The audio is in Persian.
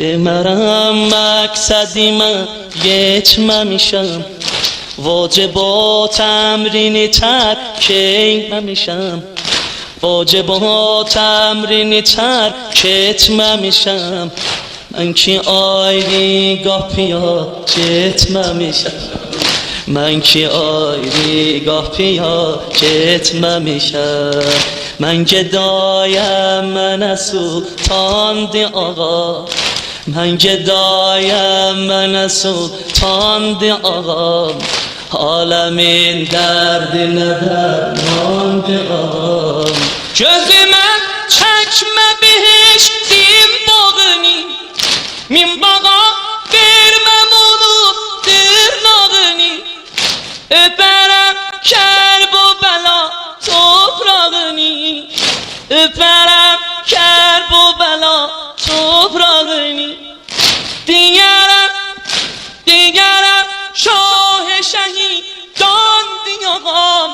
مرم مقصدی من یتممیشم واجب و تمرین ترک نمیشم واجب و تمرین ترک نمیشم من که آیری گاه پیا یتممیشم من که آیری گاه پیا یتممیشم من گدایم من سلطان دی آقا من گدایم من سلطان دی آقا عالمین درد ندرمان دی آقا gözü mən çəkmə behiş din bağını min bağa verməm onun dırnağını öpərəm kər bu bəla toprağını öpərəm kər bu bəla toprağını دیگرم شاه شهیدان دی آقام